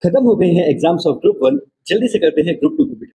खत्म हो गए हैं एग्जाम्स ऑफ ग्रुप वन। जल्दी से करते हैं ग्रुप टू की मीटिंग।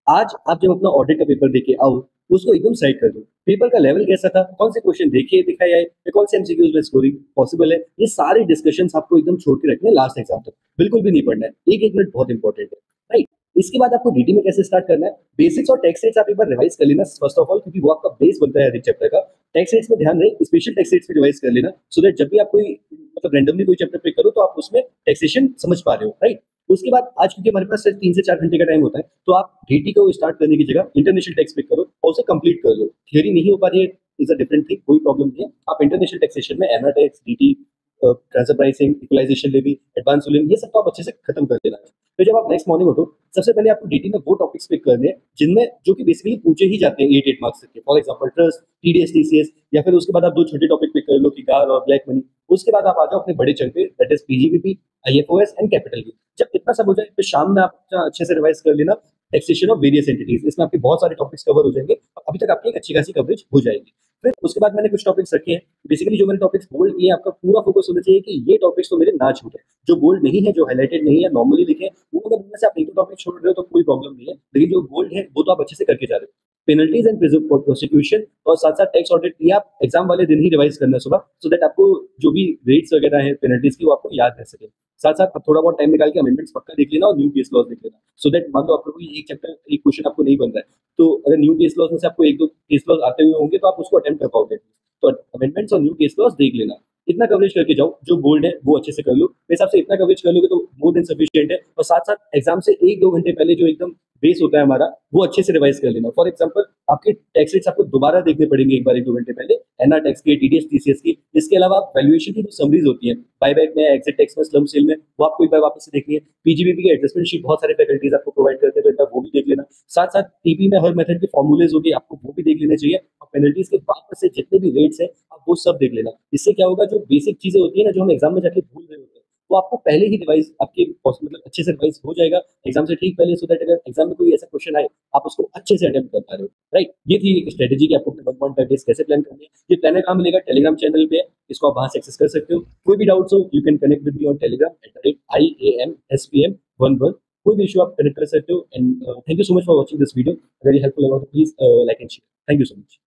आज आप जब अपना ऑडिट का पेपर देके आओ तो उसको एकदम साइड कर दो। पेपर का लेवल कैसा था, कौन से क्वेश्चन देखे दिखाए आए या कौन से एमसीक्यूज में स्कोरिंग पॉसिबल है, ये सारे डिस्कशंस आपको एकदम छोड़ के रखने हैं लास्ट एग्जाम तक। बिल्कुल भी नहीं पढ़ना है, एक एक मिनट बहुत इंपॉर्टेंट है। राइट। इसके बाद आपको डीटी में कैसे स्टार्ट करना है, बेसिक्स और टेक्स्ट रेट्स आप एक बार रिवाइज कर लेना फर्स्ट ऑफ ऑल, क्योंकि वो आपका बेस बनता है हर एक चैप्टर का। टेक्स्ट रेट्स में ध्यान रहे, स्पेशल टेक्स्ट रेट्स में रिवाइज कर लेना, सो दैट जब भी आप कोई मतलब रैंडमली कोई चैप्टर पिक करो तो आप उसमें टैक्सेशन समझ पा रहे हो। राइट। उसके बाद आज क्योंकि हमारे पास सिर्फ 3 से 4 घंटे का टाइम होता है, तो आप डीटी को स्टार्ट करने की जगह इंटरनेशनल टैक्स पिक करो और उसे कंप्लीट कर लो। थियरी नहीं हो पा रही है, इज अ डिफरेंट थिंग, कोई प्रॉब्लम नहीं है। आप इंटरनेशनल टैक्सेशन में NR tax, DT, transfer pricing, equalisation levy, advance ruling, ये सब तो आप अच्छे से खत्म कर देना है। फिर जब आप नेक्स्ट मॉर्निंग उठो, सबसे पहले आपको डीटी में वो टॉपिक्स पिक करने हैं जिनमें जो कि बेसिकली पूछे ही जाते हैं 8 मार्क्स तक के। For example trust, TDS, TCS, या फिर उसके बाद आप दो छोटे टॉपिक पिक कर लो कि गार और ब्लैक मनी। उसके बाद आप आ जाओ अपने बड़े चंक पे, that is PGBP, IFOS and capital gain. जब इतना सब हो जाए फिर शाम में आप अच्छे से रिवाइज कर लेना टैक्सेशन ऑफ वेरियस एंटिटीज। इसमें आपके बहुत सारे टॉपिक्स कवर हो जाएंगे, अभी तक आपकी एक अच्छी खासी कवरेज हो जाएगी। फिर उसके बाद मैंने कुछ टॉपिक्स रखे हैं, बेसिकली जो मैंने टॉपिक्स बोल्ड किए हैं, आपका पूरा फोकस होना चाहिए कि ये टॉपिक्स तो मेरे ना छूटे। जो बोल्ड नहीं है, जो हाईलाइटेड नहीं है, नॉर्मली लिखे, वो अगर उनमें से आप एक दो टॉपिक छोड़ रहे हो तो कोई प्रॉब्लम नहीं है, लेकिन जो बोल्ड है वो तो आप अच्छे से करके जा रहे हो। पेनल्टीज एंड प्रोसिक्यूशन और साथ साथ टैक्स ऑडिट, ये आप एग्जाम वाले दिन ही रिवाइज करना सुबह, सो दैट आपको जो भी रेट्स वगैरह है पेनल्टीज की वो आपको याद रह सके। साथ साथ आप थोड़ा बहुत टाइम निकाल के अमेंडमेंट्स पक्का देख लेना और न्यू केस लॉज देख लेना, सो दैट मान लो आपको कोई एक चैप्टर एक क्वेश्चन आपको नहीं बन रहा है, तो अगर न्यू केस लॉज में से आपको एक दो केस लॉज आते हुए होंगे तो आप उसको अटेम्प्ट कर पाओगे। तो अमेंडमेंट्स और न्यू केस लॉज देख लेना। इतना कवरेज करके जाओ, जो बोल्ड है वो अच्छे से कर लो। मेरे हिसाब से इतना कवरेज कर लोगे तो मोर देन सफिशिएंट है। और साथ साथ एग्जाम से 1-2 घंटे पहले जो एकदम बेस होता है हमारा, वो अच्छे से रिवाइज कर लेना। फॉर एग्जाम्पल आपके टैक्स रेट्स आपको दोबारा देखने पड़ेंगे एक बार 1-2 घंटे पहले, एनआर टैक्स के, टीडीएस, टीसीएस की। इसके अलावा वैल्यूएशन की जो समरीज होती है, बायबैक में, एग्जिट टैक्स में, स्लम सेल में, वो आपको एक बार वापस से देखनी है। पीजीबीपी की एडजस्टमेंट शीट बहुत सारे फैकल्टीज आपको प्रोवाइड करते हैं, तो एक बार वो भी देख लेना। साथ साथ टीपी में हर मेथड के फॉर्मूलेज होंगे, आपको वो भी देख लेने चाहिए। और पेनल्टीज के बाद से जितने भी रेट्स है आप वो सब देख लेना। इससे क्या होगा, जो बेसिक चीजें होती है ना, जो हम एग्जाम में जाके भूल रहे होते हैं, वो आपको पहले ही रिवाइज आपके मतलब अच्छे से रिवाइज हो जाएगा एग्जाम से ठीक पहले, सो दैट अगर एग्जाम में कोई ऐसा क्वेश्चन आए आप उसको अच्छे से अटेम्प्ट कर पा रहे हो। राइट। ये थी एक स्ट्रेटेजी कि आपको अपने 1 पॉइंट का कैसे प्लान करनी है। ये प्लानर कहाँ मिलेगा, टेलीग्राम चैनल पे है, इसको आप वहां से एक्सेस कर सकते हो। कोई भी डाउट्स हो you can connect with me on Telegram @IAMSPM11। कोई भी इशू आप कनेक्ट कर सकते हो। And thank you so much for watching this video. अगर ये हेल्पफुल लगा तो please like and share. Thank you so much.